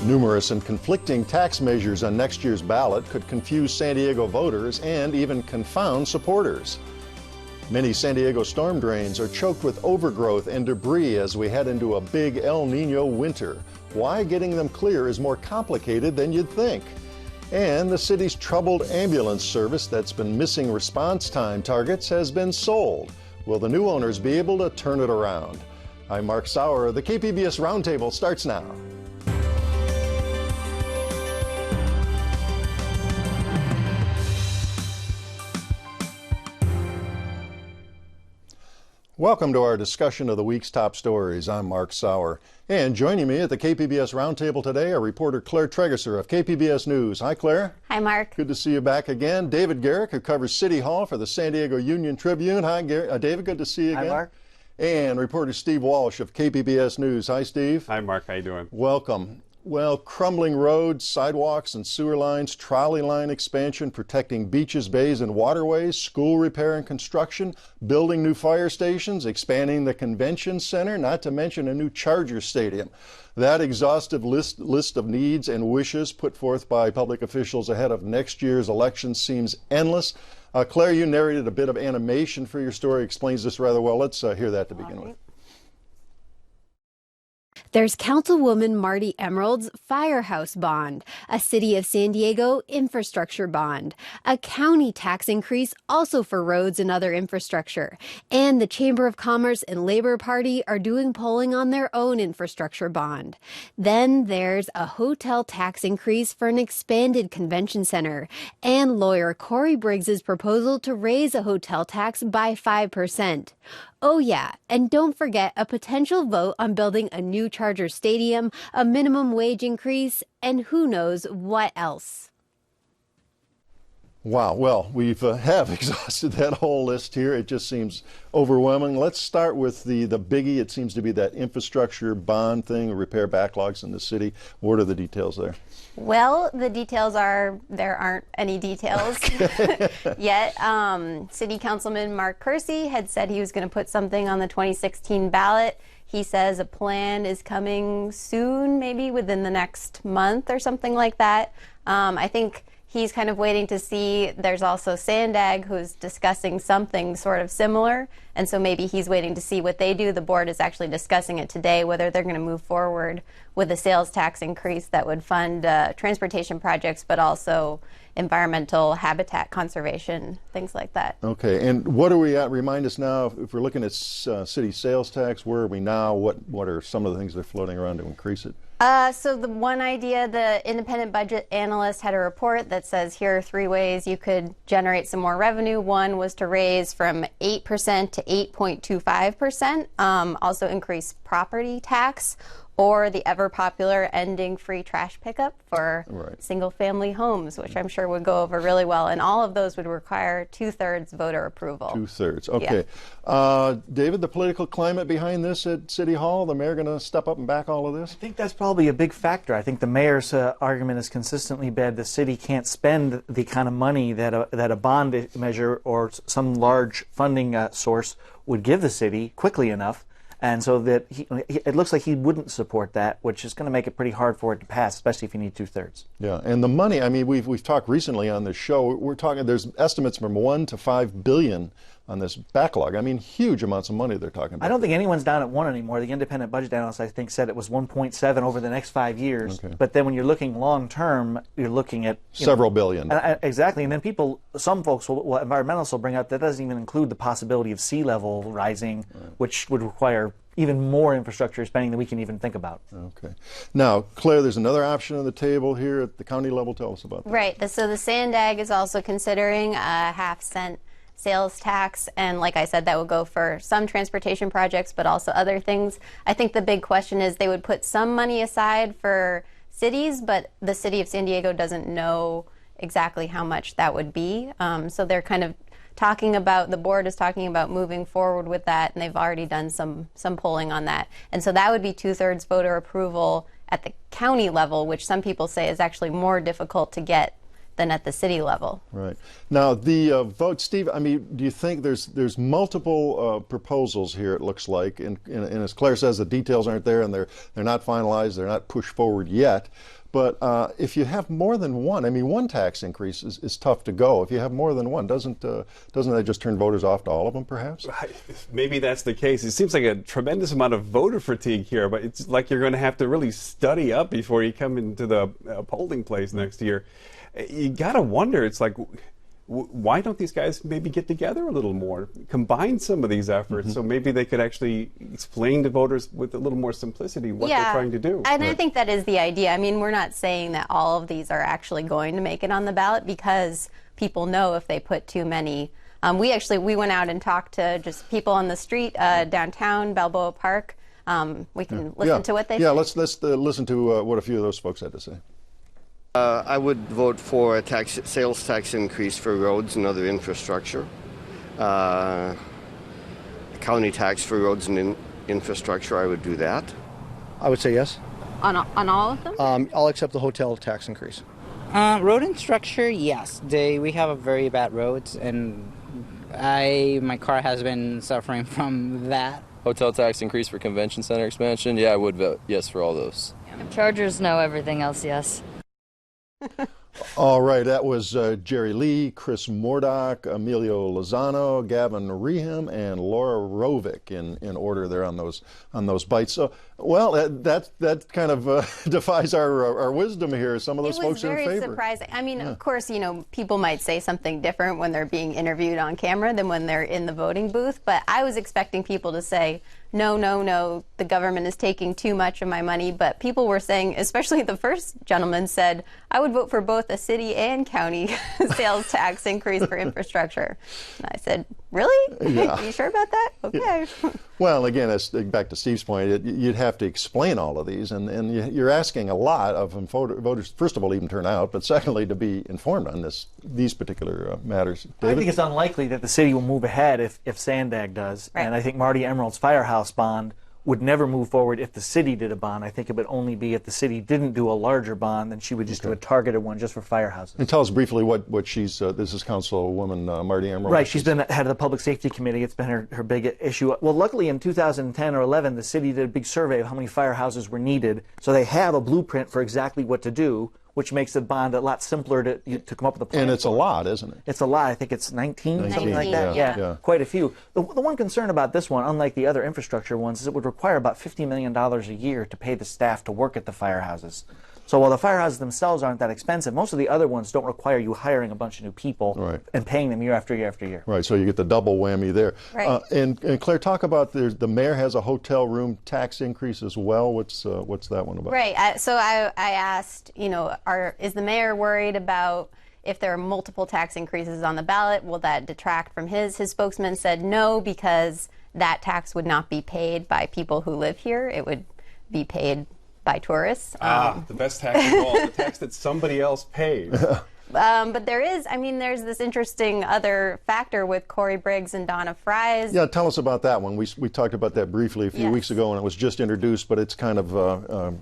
Numerous and conflicting tax measures on next year's ballot could confuse San Diego voters and even confound supporters. Many San Diego storm drains are choked with overgrowth and debris as we head into a big El Niño winter. Why getting them clear is more complicated than you'd think. And the city's troubled ambulance service that's been missing response time targets has been sold. Will the new owners be able to turn it around? I'm Mark Sauer. The KPBS Roundtable starts now. Welcome to our discussion of the week's top stories. I'm Mark Sauer. And joining me at the KPBS Roundtable today are reporter Claire Tregeser of KPBS News. Hi, Claire. Hi, Mark. Good to see you back again. David Garrick, who covers City Hall for the San Diego Union Tribune. Hi, David. Good to see you again. Hi, Mark. And reporter Steve Walsh of KPBS News. Hi, Steve. Hi, Mark. How you doing? Welcome. Well, crumbling roads, sidewalks and sewer lines, trolley line expansion, protecting beaches, bays and waterways, school repair and construction, building new fire stations, expanding the convention center, not to mention a new Charger stadium. That exhaustive list of needs and wishes put forth by public officials ahead of next year's election seems endless. Claire, you narrated a bit of animation for your story, explains this rather well. Let's hear that to begin with. There's Councilwoman Marty Emerald's Firehouse Bond, a City of San Diego infrastructure bond, a county tax increase also for roads and other infrastructure, and the Chamber of Commerce and Labor Party are doing polling on their own infrastructure bond. Then there's a hotel tax increase for an expanded convention center, and lawyer Corey Briggs's proposal to raise a hotel tax by 5%. Oh yeah, and don't forget a potential vote on building a new Charger stadium, a minimum wage increase, and who knows what else. Wow, well, we've have exhausted that whole list here. It just seems overwhelming. Let's start with the biggie. It seems to be that infrastructure bond thing, repair backlogs in the city. What are the details there? Well, the details are there aren't any details yet. City Councilman Mark Kersey had said he was going to put something on the 2016 ballot. He says a plan is coming soon, maybe within the next month or something like that. I think he's kind of waiting to see. There's also Sandag, who's discussing something sort of similar, and so maybe he's waiting to see what they do. The board is actually discussing it today, whether they're going to move forward with a sales tax increase that would fund transportation projects, but also environmental habitat conservation, things like that. Okay, and what are we at? Remind us now, if we're looking at city sales tax, where are we now? What are some of the things that are floating around to increase it? So the one idea, the independent budget analyst had a report that says here are 3 ways you could generate some more revenue. One was to raise from 8% to 8.25%, also increase property tax, or the ever popular ending free trash pickup for single family homes, which I'm sure would go over really well. And all of those would require 2/3 voter approval. 2/3, okay. Yeah. David, the political climate behind this at City Hall, the mayor going to step up and back all of this? I think that's probably a big factor. I think the mayor's argument has consistently been the city can't spend the kind of money that a bond measure or some large funding source would give the city quickly enough. And so that it looks like he wouldn't support that, which is going to make it pretty hard for it to pass, especially if you need 2/3. Yeah, and the money, I mean, we've talked recently on this show, we're talking, there's estimates from $1 to $5 billion on this backlog. I mean, huge amounts of money they're talking about. I don't think anyone's down at 1 anymore. The independent budget analyst, I think, said it was 1.7 over the next 5 years. Okay. But then when you're looking long term, you're looking at several billion. Exactly, and then some folks environmentalists will bring up that doesn't even include the possibility of sea level rising, which would require even more infrastructure spending than we can even think about. Okay. Now, Claire, there's another option on the table here at the county level. Tell us about that. Right. So the Sandag is also considering a 0.5-cent sales tax, and like I said, that would go for some transportation projects, but also other things. I think the big question is they would put some money aside for cities, but the city of San Diego doesn't know exactly how much that would be. So they're kind of the board is talking about moving forward with that, and they've already done some polling on that. And so that would be 2/3 voter approval at the county level, which some people say is actually more difficult to get than at the city level. Right. Now, the vote, Steve, I mean, do you think there's multiple proposals here, it looks like, and as Claire says, the details aren't there and they're not finalized, they're not pushed forward yet. But if you have more than one, I mean, one tax increase is tough to go. If you have more than one, doesn't that just turn voters off to all of them, perhaps? Maybe that's the case. It seems like a tremendous amount of voter fatigue here, but it's like you're going to have to really study up before you come into the polling place next year. You got to wonder, it's like, why don't these guys maybe get together a little more, combine some of these efforts, so maybe they could actually explain to voters with a little more simplicity what they're trying to do. And I think that is the idea. I mean, we're not saying that all of these are actually going to make it on the ballot, because people know if they put too many. We went out and talked to just people on the street downtown Balboa Park. We can listen to what they say. Yeah, let's listen to what a few of those folks had to say. I would vote for a sales tax increase for roads and other infrastructure. A county tax for roads and infrastructure, I would do that. I would say yes. On all of them? I'll accept the hotel tax increase. Road and structure, yes. We have a very bad roads, and my car has been suffering from that. Hotel tax increase for convention center expansion, yeah, I would vote yes for all those. Chargers, no. Everything else, yes. All right, that was Jerry Lee, Chris Mordock, Emilio Lozano, Gavin Reham, and Laura Rovick in order there on those bites. So, well, that kind of defies our wisdom here. Some of those folks are in favor. It was very surprising. I mean, of course, people might say something different when they're being interviewed on camera than when they're in the voting booth. But I was expecting people to say, no, the government is taking too much of my money. But people were saying, especially the first gentleman said, I would vote for both a city and county sales tax increase for infrastructure. And I said, really? Yeah. Are you sure about that? Okay. Well, again, back to Steve's point, you'd have to explain all of these, and you're asking a lot of them voters, first of all, even turn out, but secondly, to be informed on these particular matters. David? I think it's unlikely that the city will move ahead if Sandag does, and I think Marty Emerald's firehouse bond would never move forward if the city did a bond. I think it would only be if the city didn't do a larger bond, then she would just do a targeted one just for firehouses. And tell us briefly what she's, this is Councilwoman Marty Emerald. Right, she's been head of the Public Safety Committee. It's been her big issue. Well, luckily in 2010 or 11, the city did a big survey of how many firehouses were needed, so they have a blueprint for exactly what to do, which makes the bond a lot simpler to come up with a plan. And it's a lot, isn't it? It's a lot. I think it's 19, something like that. Yeah. Quite a few. The one concern about this one, unlike the other infrastructure ones, is it would require about $50 million a year to pay the staff to work at the firehouses. So while the firehouses themselves aren't that expensive, most of the other ones don't require you hiring a bunch of new people and paying them year after year after year. Right, so you get the double whammy there. Right. And Claire, talk about the mayor has a hotel room tax increase as well. What's that one about? Right. So I asked, is the mayor worried about if there are multiple tax increases on the ballot, will that detract from his? His spokesman said no, because that tax would not be paid by people who live here. It would be paid by tourists. The best tax of all, the tax that somebody else pays. But there's this interesting other factor with Corey Briggs and Donna Fries. Yeah, tell us about that one. We talked about that briefly a few weeks ago, and it was just introduced, but it's kind of, I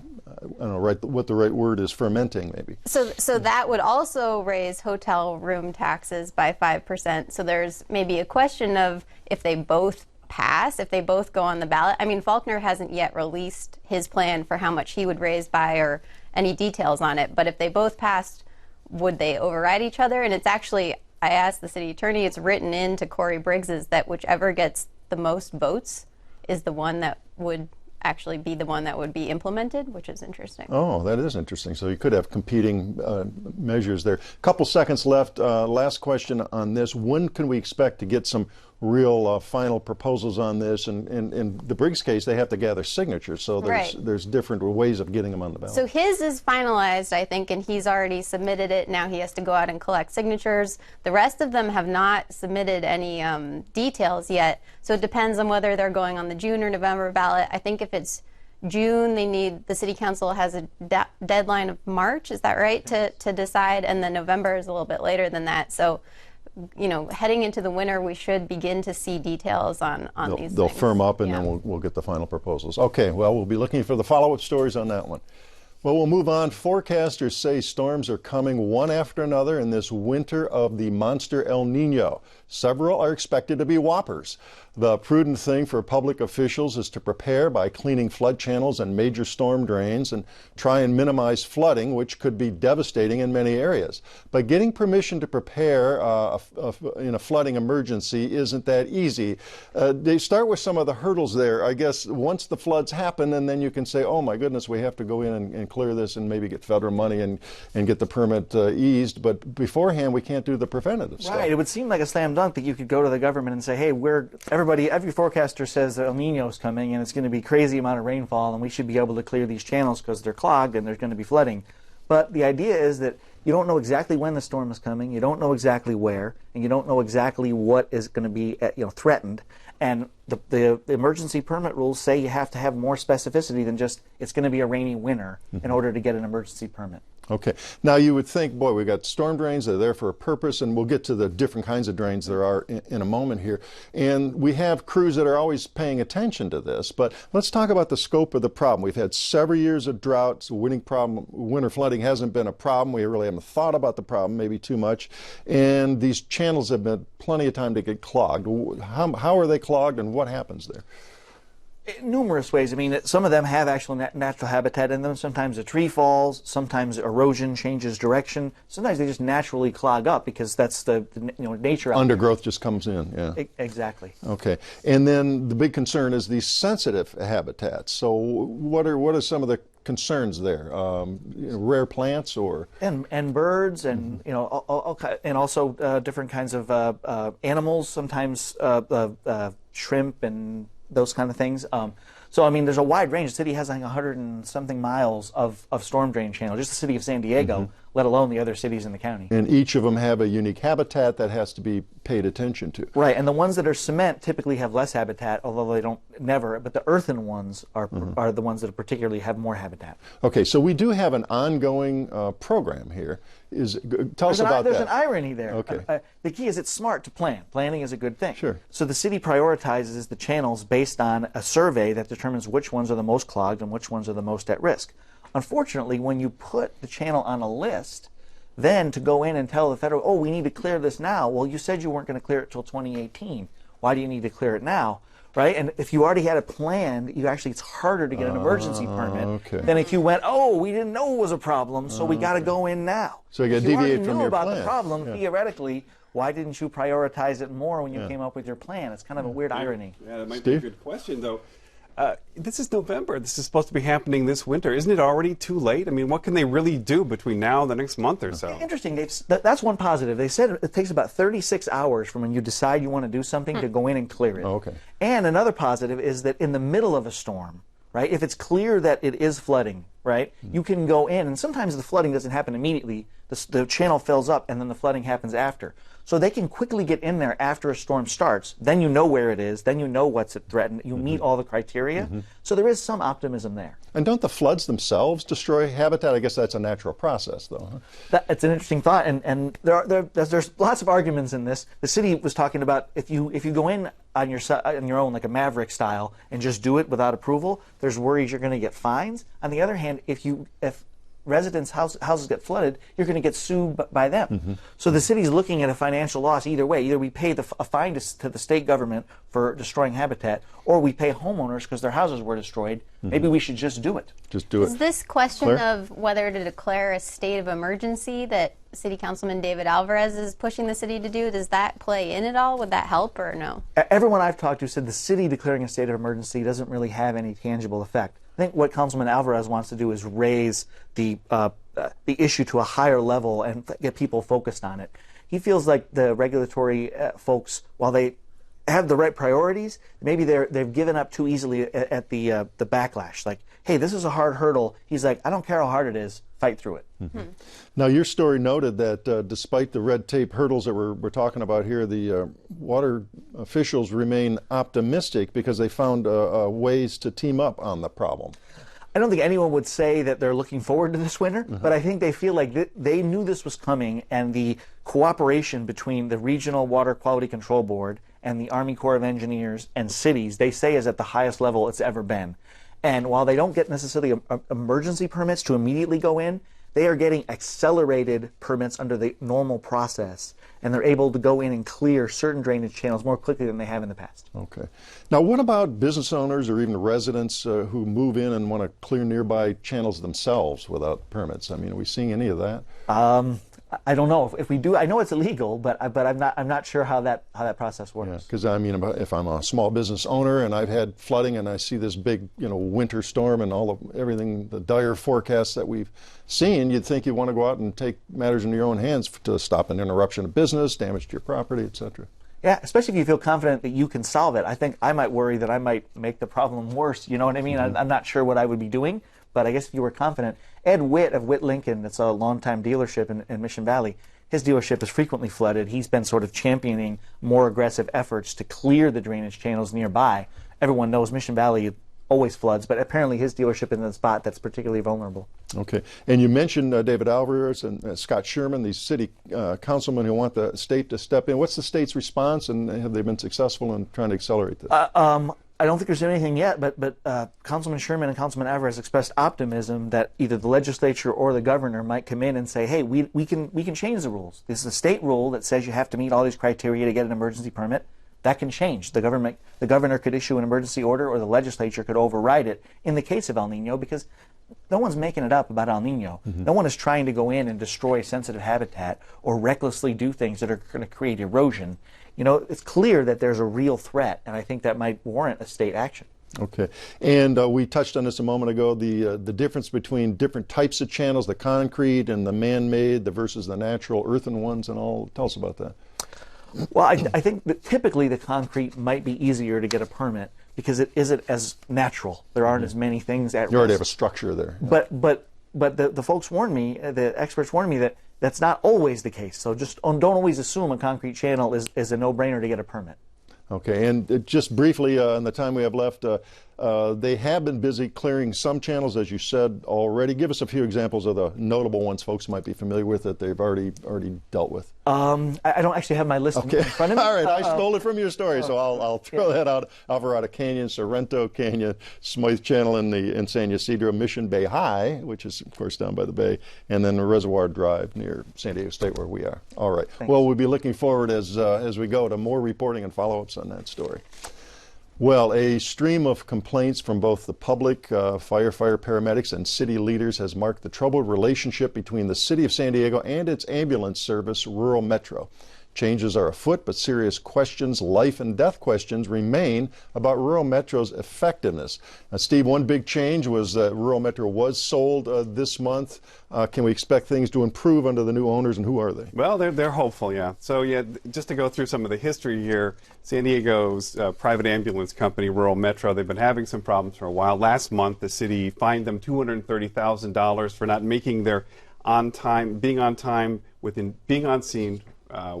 don't know what the right word is, fermenting maybe. So that would also raise hotel room taxes by 5%. So there's maybe a question of if they both pass, if they both go on the ballot. I mean, Faulkner hasn't yet released his plan for how much he would raise by or any details on it, but if they both passed, would they override each other? And it's actually, I asked the city attorney, it's written into Corey Briggs's that whichever gets the most votes is the one that would actually be the one that would be implemented, which is interesting. Oh, that is interesting. So you could have competing measures there. Couple seconds left. Last question on this. When can we expect to get some real final proposals on this? And in the Briggs case, they have to gather signatures, so there's different ways of getting them on the ballot. So his is finalized, I think, and he's already submitted it. Now he has to go out and collect signatures. The rest of them have not submitted any details yet, so it depends on whether they're going on the June or November ballot. I think if it's June, the city council has a deadline of March, is that right, to decide, and then November is a little bit later than that. So heading into the winter, we should begin to see details on these They'll things. firm up, and then we'll get the final proposals. Okay, well, we'll be looking for the follow-up stories on that one. Well, we'll move on. Forecasters say storms are coming one after another in this winter of the monster El Niño. Several are expected to be whoppers. The prudent thing for public officials is to prepare by cleaning flood channels and major storm drains and try and minimize flooding, which could be devastating in many areas. But getting permission to prepare in a flooding emergency isn't that easy. They start with some of the hurdles there. I guess once the floods happen, and then you can say, oh my goodness, we have to go in and clear this and maybe get federal money and get the permit eased. But beforehand, we can't do the preventative stuff. Right. It would seem like a slam dunk that you could go to the government and say, hey, every forecaster says that El Niño is coming and it's going to be crazy amount of rainfall and we should be able to clear these channels because they're clogged and there's going to be flooding. But the idea is that you don't know exactly when the storm is coming, you don't know exactly where, and you don't know exactly what is going to be threatened. And the emergency permit rules say you have to have more specificity than just it's going to be a rainy winter in order to get an emergency permit. Okay. Now you would think, boy, we've got storm drains, they're there for a purpose, and we'll get to the different kinds of drains there are in a moment here. And we have crews that are always paying attention to this, but let's talk about the scope of the problem. We've had several years of droughts, winter flooding hasn't been a problem. We really haven't thought about the problem, maybe too much. And these channels have been plenty of time to get clogged. How are they clogged and what happens there? Numerous ways. I mean, some of them have actual natural habitat in them. Sometimes a tree falls, sometimes erosion changes direction. Sometimes they just naturally clog up because that's the nature of it. Undergrowth just comes in, yeah. Exactly. Okay. And then the big concern is these sensitive habitats. So what are some of the concerns there? Rare plants or and birds and and also different kinds of animals, sometimes shrimp and those kind of things. So, I mean, there's a wide range. The city has like 100 and something miles of storm drain channel, just the city of San Diego, let alone the other cities in the county. And each of them have a unique habitat that has to be paid attention to. Right, and the ones that are cement typically have less habitat, although they don't never, but the earthen ones are the ones that particularly have more habitat. Okay, so we do have an ongoing program here. Tell us about that. There's an irony there. Okay. The key is it's smart to plan. Planning is a good thing. Sure. So the city prioritizes the channels based on a survey that determines which ones are the most clogged and which ones are the most at risk. Unfortunately, when you put the channel on a list, then to go in and tell the federal, oh, we need to clear this now. Well, you said you weren't going to clear it till 2018. Why do you need to clear it now? Right? And if you already had it planned, it's harder to get an emergency permit than if you went, oh, we didn't know it was a problem, so we got to go in now. So you got to deviate from your plan. If you already knew about the problem, theoretically, why didn't you prioritize it more when you came up with your plan? It's kind of a weird irony. Yeah, that might be a good question, though. This is November. This is supposed to be happening this winter. Isn't it already too late? I mean, what can they really do between now and the next month or so? Interesting. That's one positive. They said it takes about 36 hours from when you decide you want to do something to go in and clear it. Oh, okay. And another positive is that in the middle of a storm, right, if it's clear that it is flooding, right, you can go in, and sometimes the flooding doesn't happen immediately. The channel fills up, and then the flooding happens after. So they can quickly get in there after a storm starts. Then you know where it is. Then you know what's threatened. You meet all the criteria. So there is some optimism there. And don't the floods themselves destroy habitat? I guess that's a natural process, though. Huh? It's an interesting thought, and there's lots of arguments in this. The city was talking about if you go in on your own, like a Maverick style, and just do it without approval, there's worries you're going to get fines. On the other hand, if residents' houses get flooded, you're going to get sued by them. So the city's looking at a financial loss either way. Either we pay a fine to the state government for destroying habitat, or we pay homeowners because their houses were destroyed. Maybe we should just do it. Just do it. Is this question Claire? of whether to declare a state of emergency that City Councilman David Alvarez is pushing the city to do, does that play in at all? Would that help or no? Everyone I've talked to said the city declaring a state of emergency doesn't really have any tangible effect. I think what Councilman Alvarez wants to do is raise the issue to a higher level and get people focused on it. He feels like the regulatory folks, while they have the right priorities, maybe they've given up too easily at the backlash. Like, hey, this is a hard hurdle. He's like, I don't care how hard it is, fight through it. Now, your story noted that despite the red tape hurdles that we're talking about here, the water officials remain optimistic because they found ways to team up on the problem. I don't think anyone would say that they're looking forward to this winter, but I think they feel like they knew this was coming, and the cooperation between the Regional Water Quality Control Board and the Army Corps of Engineers and cities, they say, is at the highest level it's ever been. And while they don't get necessarily emergency permits to immediately go in, they are getting accelerated permits under the normal process, and they're able to go in and clear certain drainage channels more quickly than they have in the past. Okay. Now, what about business owners or even residents who move in and want to clear nearby channels themselves without permits? I mean, are we seeing any of that? I don't know if we do. I know it's illegal, but I'm not sure how that process works. Because I mean, if I'm a small business owner and I've had flooding and I see this big, winter storm and all of everything, the dire forecasts that we've seen, you'd think you want to go out and take matters into your own hands to stop an interruption of business, damage to your property, etc. Yeah, especially if you feel confident that you can solve it. I think I might worry that I might make the problem worse. You know what I mean? I'm not sure what I would be doing, but I guess if you were confident. Ed Witt of Witt Lincoln, that's a longtime dealership in Mission Valley, his dealership is frequently flooded. He's been sort of championing more aggressive efforts to clear the drainage channels nearby. Everyone knows Mission Valley always floods, but apparently his dealership is in a spot that's particularly vulnerable. Okay. And you mentioned David Alvarez and Scott Sherman, these city councilmen who want the state to step in. What's the state's response, and have they been successful in trying to accelerate this? I don't think there's anything yet, but Councilman Sherman and Councilman Alvarez expressed optimism that either the legislature or the governor might come in and say, hey, we can change the rules. This is a state rule that says you have to meet all these criteria to get an emergency permit. That can change. The governor could issue an emergency order, or the legislature could override it in the case of El Niño, because no one's making it up about El Niño. No one is trying to go in and destroy sensitive habitat or recklessly do things that are going to create erosion. It's clear that there's a real threat, and I think that might warrant a state action. Okay. And we touched on this a moment ago, the difference between different types of channels, the concrete and the man-made, versus the natural earthen ones and all. Tell us about that. Well, I think that typically the concrete might be easier to get a permit because it isn't as natural. There aren't as many things at risk. You already have a structure there. But the folks warned me, the experts warned me that that's not always the case. So just don't always assume a concrete channel is a no-brainer to get a permit. Okay, and just briefly, in the time we have left, they have been busy clearing some channels, as you said already. Give us a few examples of the notable ones folks might be familiar with that they've already dealt with. I don't actually have my list in front of me. All right, I stole it from your story, so I'll throw that out. Alvarado Canyon, Sorrento Canyon, Smythe Channel in San Ysidro, Mission Bay High, which is, of course, down by the bay, and then Reservoir Drive near San Diego State, where we are. All right. Thanks. Well, we'll be looking forward as we go to more reporting and follow-ups on that story. Well, a stream of complaints from both the public, firefighter, paramedics, and city leaders has marked the troubled relationship between the city of San Diego and its ambulance service, Rural Metro. Changes are afoot, but serious questions, life and death questions, remain about Rural Metro's effectiveness. Steve, one big change was that Rural Metro was sold this month. Can we expect things to improve under the new owners, and who are they? Well, they're hopeful, yeah. So, yeah, just to go through some of the history here, San Diego's private ambulance company, Rural Metro, they've been having some problems for a while. Last month, the city fined them $230,000 for not making their being on scene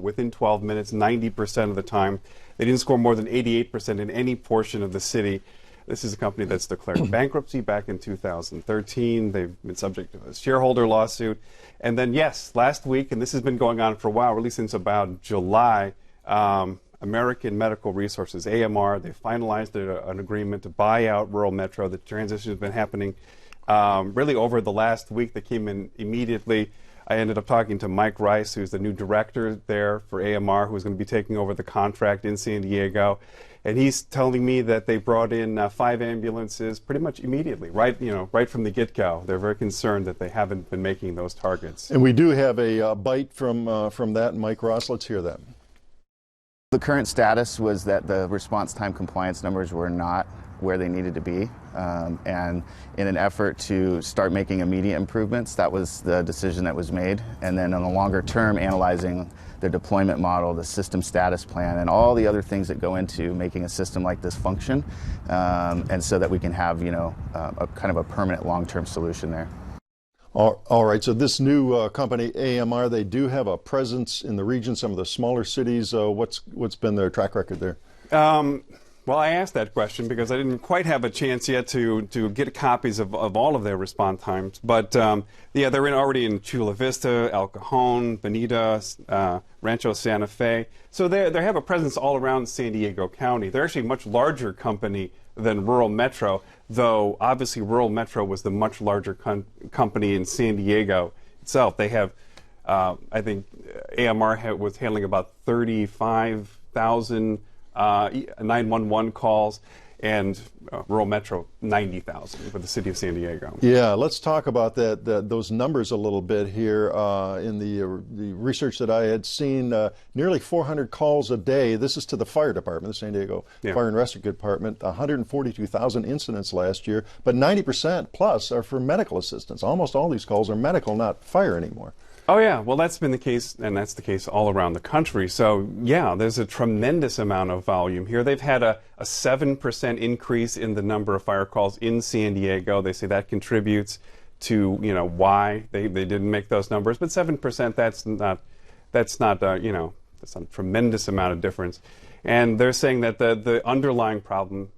within 12 minutes, 90% of the time. They didn't score more than 88% in any portion of the city. This is a company that's declared bankruptcy back in 2013. They've been subject to a shareholder lawsuit. And then, yes, last week, and this has been going on for a while, really since about July, American Medical Resources, AMR, they finalized an agreement to buy out Rural Metro. The transition has been happening really over the last week. They came in immediately. I ended up talking to Mike Rice, who's the new director there for AMR, who's going to be taking over the contract in San Diego. And he's telling me that they brought in 5 ambulances pretty much immediately, right from the get-go. They're very concerned that they haven't been making those targets. And we do have a bite from that. Mike Ross, let's hear that. The current status was that the response time compliance numbers were not where they needed to be, and in an effort to start making immediate improvements, that was the decision that was made. And then on the longer term, analyzing the deployment model, the system status plan, and all the other things that go into making a system like this function, and so that we can have a kind of a permanent long-term solution there. All right, so this new company, AMR, they do have a presence in the region, some of the smaller cities. What's been their track record there? Well, I asked that question because I didn't quite have a chance yet to get copies of all of their response times. But, yeah, they're already in Chula Vista, El Cajon, Bonita, Rancho Santa Fe. So they have a presence all around San Diego County. They're actually a much larger company than Rural Metro, though obviously Rural Metro was the much larger company in San Diego itself. They have, I think, AMR was handling about 35,000 911 calls, and Rural Metro 90,000 for the city of San Diego. Yeah, let's talk about those numbers a little bit here. In the research that I had seen, nearly 400 calls a day. This is to the fire department, the San Diego Fire and Rescue Department. 142,000 incidents last year, but 90% plus are for medical assistance. Almost all these calls are medical, not fire anymore. Oh yeah, well that's been the case, and that's the case all around the country. So yeah, there's a tremendous amount of volume here. They've had a 7% increase in the number of fire calls in San Diego. They say that contributes to why they didn't make those numbers, but 7% that's not that's a tremendous amount of difference. And they're saying that the underlying problem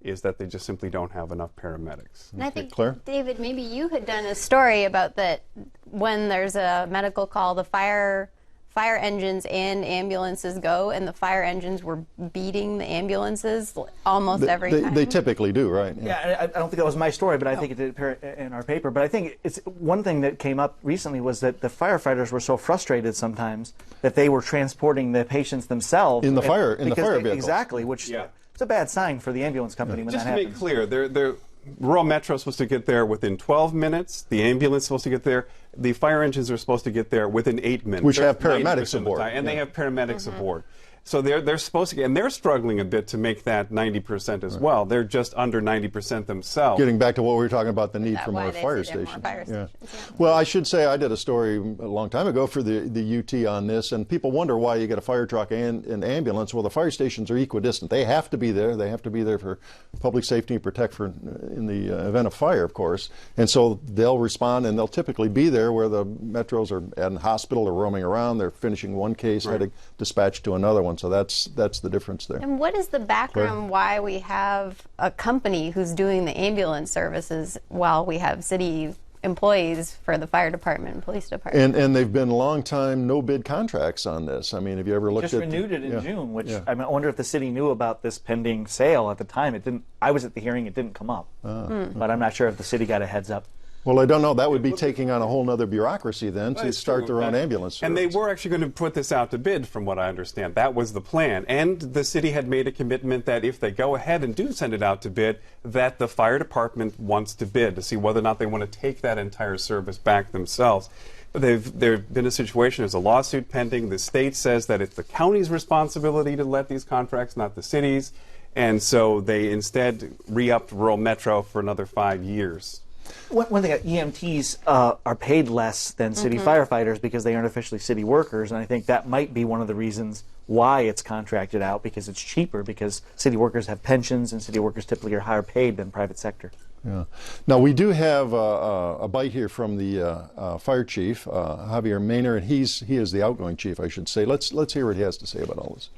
is that they just simply don't have enough paramedics. And I think, Claire? David, maybe you had done a story about that when there's a medical call, the fire engines and ambulances go, and the fire engines were beating the ambulances almost every time. They typically do, right? Yeah, I don't think that was my story, but I think it did appear in our paper. But I think it's one thing that came up recently was that the firefighters were so frustrated sometimes that they were transporting the patients themselves in the fire vehicle. Exactly, which it's a bad sign for the ambulance company when that happens. Just to make clear, Rural Metro is supposed to get there within 12 minutes. The ambulance is supposed to get there. The fire engines are supposed to get there within 8 minutes. Which have paramedics aboard. And they have paramedics aboard. So they're supposed to get, and they're struggling a bit to make that 90% as well. They're just under 90% themselves. Getting back to what we were talking about, the need for more fire stations. Well, I should say I did a story a long time ago for the UT on this, and people wonder why you get a fire truck and an ambulance. Well, the fire stations are equidistant. They have to be there. They have to be there for public safety and protect in the event of fire, of course. And so they'll respond, and they'll typically be there where the metros are at a hospital or roaming around. They're finishing one case, heading dispatch to another one. So that's the difference there. And what is the background why we have a company who's doing the ambulance services while we have city employees for the fire department and police department? And they've been long time no bid contracts on this. I mean, have you ever looked at just renewed it in June, which I wonder if the city knew about this pending sale at the time. It didn't. I was at the hearing; it didn't come up, but I'm not sure if the city got a heads up. Well, I don't know. That would be taking on a whole other bureaucracy then to start their own ambulance service. And they were actually going to put this out to bid, from what I understand. That was the plan. And the city had made a commitment that if they go ahead and do send it out to bid, that the fire department wants to bid to see whether or not they want to take that entire service back themselves. But there's been a situation, there's a lawsuit pending. The state says that it's the county's responsibility to let these contracts, not the city's. And so they instead re-upped Rural Metro for another 5 years. One thing, EMTs are paid less than city firefighters because they aren't officially city workers, and I think that might be one of the reasons why it's contracted out, because it's cheaper, because city workers have pensions and city workers typically are higher paid than private sector. Yeah. Now, we do have a bite here from the fire chief, Javier Maynard. He is the outgoing chief, I should say. Let's hear what he has to say about all this.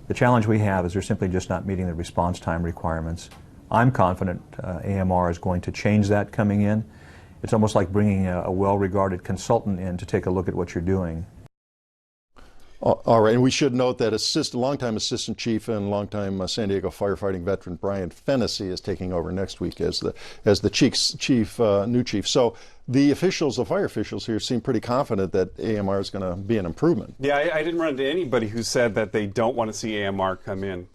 The challenge we have is they're simply just not meeting the response time requirements. I'm confident AMR is going to change that coming in. It's almost like bringing a well-regarded consultant in to take a look at what you're doing. All right, and we should note that longtime assistant chief and longtime San Diego firefighting veteran Brian Fennessy is taking over next week as the new chief. So the fire officials here seem pretty confident that AMR is going to be an improvement. Yeah, I didn't run into anybody who said that they don't want to see AMR come in.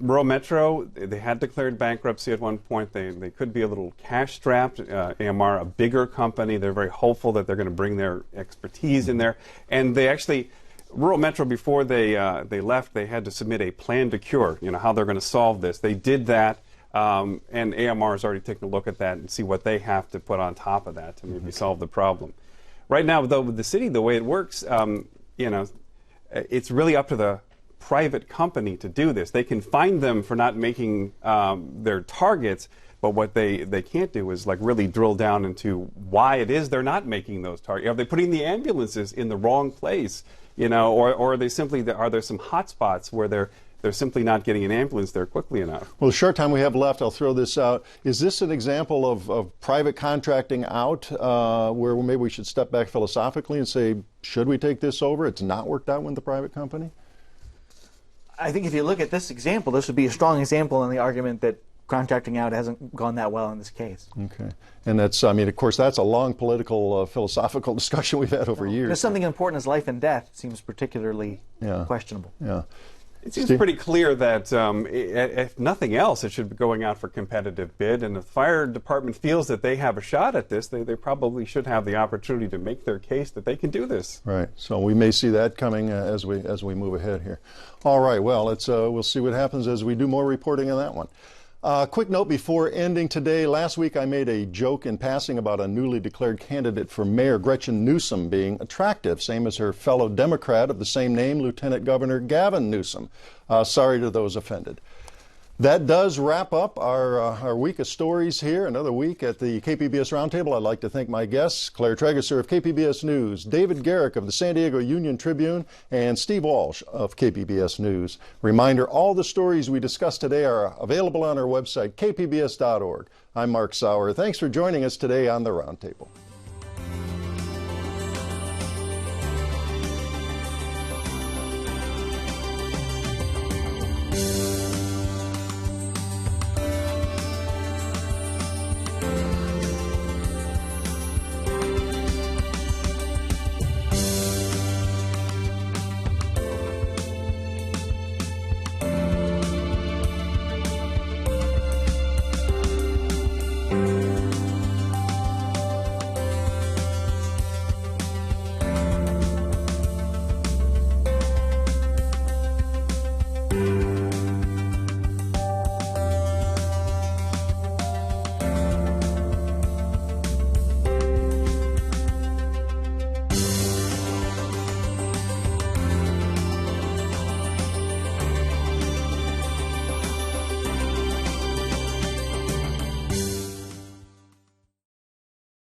Rural Metro, they had declared bankruptcy at one point. They could be a little cash-strapped. AMR, a bigger company, they're very hopeful that they're going to bring their expertise in there. And they actually... Rural Metro, before they left, they had to submit a plan to cure, how they're going to solve this. They did that, and AMR has already taken a look at that and see what they have to put on top of that to maybe solve the problem. Right now, though, with the city, the way it works, it's really up to the private company to do this. They can fine them for not making their targets, but what they can't do is really drill down into why it is they're not making those targets. Are they putting the ambulances in the wrong place? Or are there some hot spots where they're simply not getting an ambulance there quickly enough? Well, the short time we have left, I'll throw this out. Is this an example of private contracting out, where maybe we should step back philosophically and say, should we take this over? It's not worked out with the private company? I think if you look at this example, this would be a strong example in the argument that contracting out hasn't gone that well in this case. Okay. And that's, I mean, of course, that's a long political, philosophical discussion we've had over years. There's something important as life and death seems particularly questionable. Yeah. It seems pretty clear that if nothing else, it should be going out for competitive bid. And if the fire department feels that they have a shot at this, they probably should have the opportunity to make their case that they can do this. Right. So we may see that coming as we move ahead here. All right. Well, we'll see what happens as we do more reporting on that one. Quick note before ending today. Last week I made a joke in passing about a newly declared candidate for mayor, Gretchen Newsom, being attractive, same as her fellow Democrat of the same name, Lieutenant Governor Gavin Newsom. Sorry to those offended. That does wrap up our week of stories here. Another week at the KPBS Roundtable. I'd like to thank my guests, Claire Trageser of KPBS News, David Garrick of the San Diego Union Tribune, and Steve Walsh of KPBS News. Reminder, all the stories we discussed today are available on our website, kpbs.org. I'm Mark Sauer. Thanks for joining us today on the Roundtable.